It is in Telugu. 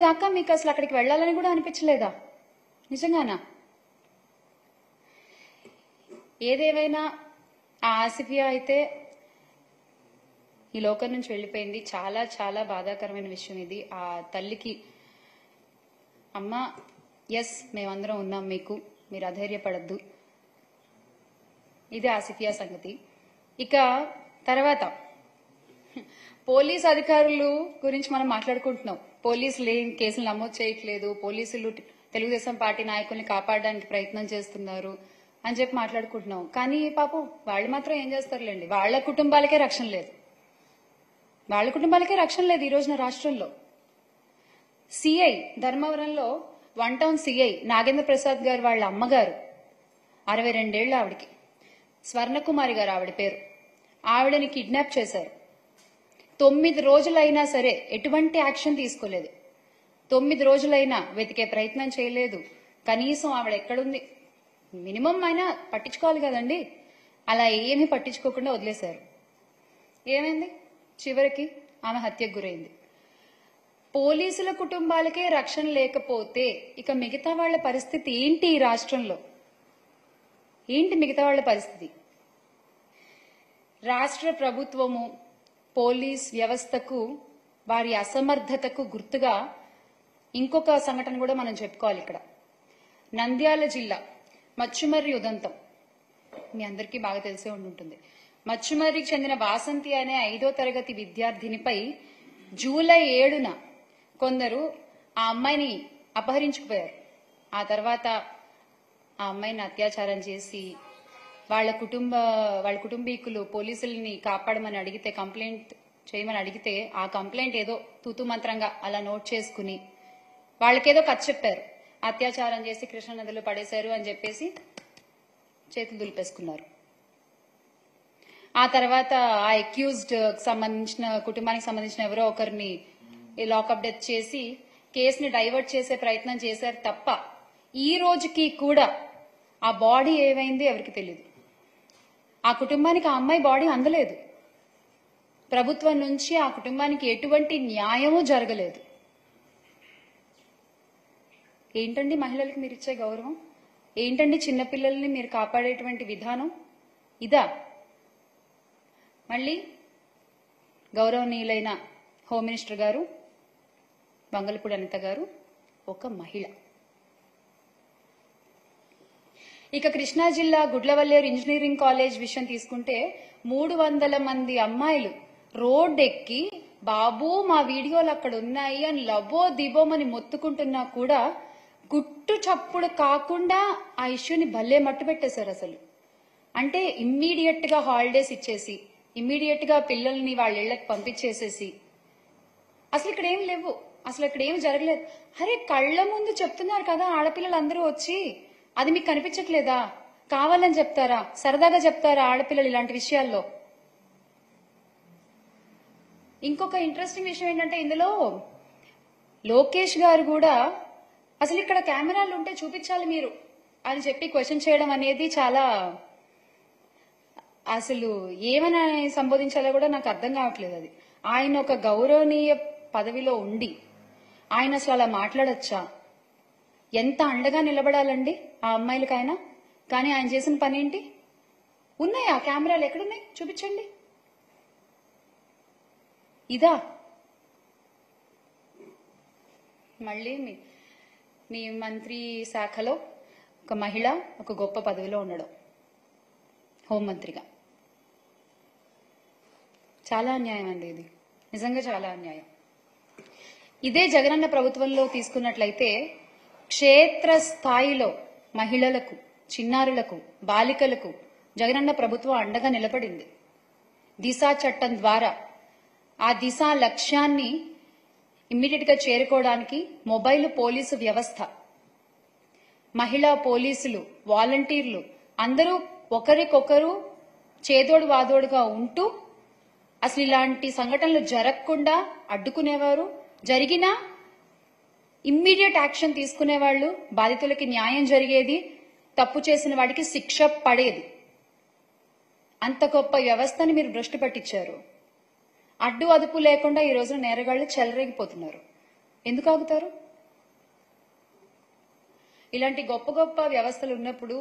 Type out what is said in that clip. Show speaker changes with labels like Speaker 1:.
Speaker 1: దాకా మీకు అసలు అక్కడికి వెళ్ళాలని కూడా అనిపించలేదా? నిజంగానా? ఏదేమైనా ఆ ఆసిఫియా అయితే ఈ లోకం నుంచి వెళ్ళిపోయింది. చాలా చాలా బాధాకరమైన విషయం ఇది. ఆ తల్లికి అమ్మ ఎస్ మేమందరం ఉన్నాం, మీకు మీరు అధైర్యపడద్దు. ఇదే ఆసిఫియా సంగతి. ఇక తర్వాత పోలీస్ అధికారులు గురించి మనం మాట్లాడుకుంటున్నాం. పోలీసులు ఏం కేసులు నమోదు చేయట్లేదు, పోలీసులు తెలుగుదేశం పార్టీ నాయకుల్ని కాపాడడానికి ప్రయత్నం చేస్తున్నారు అని చెప్పి మాట్లాడుకుంటున్నాం. కానీ పాపం వాళ్ళు మాత్రం ఏం చేస్తారులేండి, వాళ్ళ కుటుంబాలకే రక్షణ లేదు. వాళ్ళ కుటుంబాలకే రక్షణ లేదు ఈ రోజున రాష్ట్రంలో. సిఐ ధర్మవరంలో 1 టౌన్ సిఐ నాగేంద్ర ప్రసాద్ గారు వాళ్ళ అమ్మగారు, 62 ఏళ్ల ఆవిడికి, స్వర్ణకుమారి గారు ఆవిడ పేరు, ఆవిడని కిడ్నాప్ చేశారు. 9 రోజులైనా సరే ఎటువంటి యాక్షన్ తీసుకోలేదు. 9 రోజులైనా వెతికే ప్రయత్నం చేయలేదు. కనీసం ఆవిడ ఎక్కడుంది మినిమం అయినా పట్టించుకోవాలి కదండి. అలా ఏమీ పట్టించుకోకుండా వదిలేశారు. ఏమైంది? చివరికి ఆమె హత్యకు గురైంది. పోలీసుల కుటుంబాలకే రక్షణ లేకపోతే ఇక మిగతా వాళ్ల పరిస్థితి ఏంటి? ఈ రాష్ట్రంలో ఏంటి మిగతా వాళ్ల పరిస్థితి? రాష్ట్ర ప్రభుత్వము పోలీస్ వ్యవస్థకు వారి అసమర్థతకు గుర్తుగా ఇంకొక సంఘటన కూడా మనం చెప్పుకోవాలి. ఇక్కడ నంద్యాల జిల్లా మచ్చుమర్రి ఉదంతం మీ అందరికీ బాగా తెలిసే ఉంటుంది. మచ్చుమర్రికి చెందిన వాసంతి అనే 5వ తరగతి విద్యార్థినిపై జూలై 7న కొందరు ఆ అమ్మాయిని అపహరించుకుపోయారు. ఆ తర్వాత ఆ అమ్మాయిని అత్యాచారం చేసి వాళ్ళ కుటుంబీకులు పోలీసుల్ని కాపాడమని అడిగితే, కంప్లైంట్ చేయమని అడిగితే, ఆ కంప్లైంట్ ఏదో తూతు మంత్రంగా అలా నోట్ చేసుకుని వాళ్ళకేదో కథ చెప్పారు. అత్యాచారం చేసి కృష్ణానదిలో పడేశారు అని చెప్పేసి చేతులు దులిపేసుకున్నారు. ఆ తర్వాత ఆ అక్యూజ్డ్ సంబంధించిన కుటుంబానికి సంబంధించిన ఎవరో ఒకరిని లాకప్ డెత్ చేసి కేసుని డైవర్ట్ చేసే ప్రయత్నం చేశారు తప్ప ఈ రోజుకి కూడా ఆ బాడీ ఏమైంది ఎవరికి తెలియదు. ఆ కుటుంబానికి ఆ అమ్మాయి బాడీ అందలేదు. ప్రభుత్వం నుంచి ఆ కుటుంబానికి ఎటువంటి న్యాయమూ జరగలేదు. ఏంటండి మహిళలకు మీరు ఇచ్చే గౌరవం? ఏంటండి చిన్నపిల్లల్ని మీరు కాపాడేటువంటి విధానం? ఇదా? మళ్ళీ గౌరవనీయులైన హోమ్ మినిస్టర్ గారు వంగలపూడి అనిత గారు ఒక మహిళ. ఇక కృష్ణా జిల్లా గుడ్లవల్లేరు ఇంజనీరింగ్ కాలేజ్ విషయం తీసుకుంటే 300 మంది అమ్మాయిలు రోడ్డెక్కి బాబు మా వీడియోలు అక్కడ ఉన్నాయి అని లబో దిబోమని మొత్తుకుంటున్నా కూడా గుట్టు చప్పుడు కాకుండా ఆ ఇష్యూని భలే మట్టు పెట్టేశారు. అసలు అంటే ఇమ్మీడియట్ గా హాలిడేస్ ఇచ్చేసి, ఇమ్మీడియట్ గా పిల్లల్ని వాళ్ళ ఇళ్లకు పంపించేసేసి, అసలు ఇక్కడ ఏం లేవు, అసలు ఇక్కడ ఏం జరగలేదు. అరే కళ్ళ ముందు చెప్తున్నారు కదా ఆడపిల్లలందరూ వచ్చి, అది మీకు కనిపించట్లేదా? కావాలని చెప్తారా? సరదాగా చెప్తారా ఆడపిల్లలు ఇలాంటి విషయాల్లో? ఇంకొక ఇంట్రెస్టింగ్ విషయం ఏంటంటే ఇందులో లోకేష్ గారు కూడా అసలు ఇక్కడ కెమెరాలు ఉంటే చూపించాలి మీరు అని చెప్పి క్వశ్చన్ చేయడం అనేది చాలా, అసలు ఏమని సంబోధించాలో కూడా నాకు అర్థం కావట్లేదు. అది ఆయన ఒక గౌరవనీయ పదవిలో ఉండి ఆయన అసలు అలా మాట్లాడొచ్చా? ఎంత అండగా నిలబడాలండి ఆ అమ్మాయిలకైనా. కానీ ఆయన చేసిన పని ఏంటి? ఉన్నాయి ఆ కెమెరాలు, ఎక్కడున్నాయి చూపించండి. ఇదా? మళ్ళీ మీ మంత్రి శాఖలో ఒక మహిళ ఒక గొప్ప పదవిలో ఉండడం, హోంమంత్రిగా. చాలా అన్యాయం అండి ఇది, నిజంగా చాలా అన్యాయం. ఇదే జగనన్న ప్రభుత్వంలో తీసుకున్నట్లయితే క్షేత్ర స్థాయిలో మహిళలకు, చిన్నారులకు, బాలికలకు జగనన్న ప్రభుత్వం అండగా నిలబడింది. దిశ చట్టం ద్వారా ఆ దిశ లక్ష్యాన్ని ఇమ్మీడియట్ గా చేరుకోవడానికి మొబైల్ పోలీసు వ్యవస్థ, మహిళా పోలీసులు, వాలంటీర్లు అందరూ ఒకరికొకరు చేదోడు వాదోడుగా ఉంటూ అసలు ఇలాంటి సంఘటనలు జరగకుండా అడ్డుకునేవారు. జరిగినా ఇమ్మీడియట్ యాక్షన్ తీసుకునేవాళ్లు, బాధితులకి న్యాయం జరిగేది, తప్పు చేసిన వాడికి శిక్ష పడేది. అంత గొప్ప వ్యవస్థని మీరు భ్రష్టు పట్టించారు. అడ్డు అదుపు లేకుండా ఈ రోజున నేరగాళ్లు చెలరేగిపోతున్నారు. ఎందుకు ఆగుతారు? ఇలాంటి గొప్ప గొప్ప వ్యవస్థలు ఉన్నప్పుడు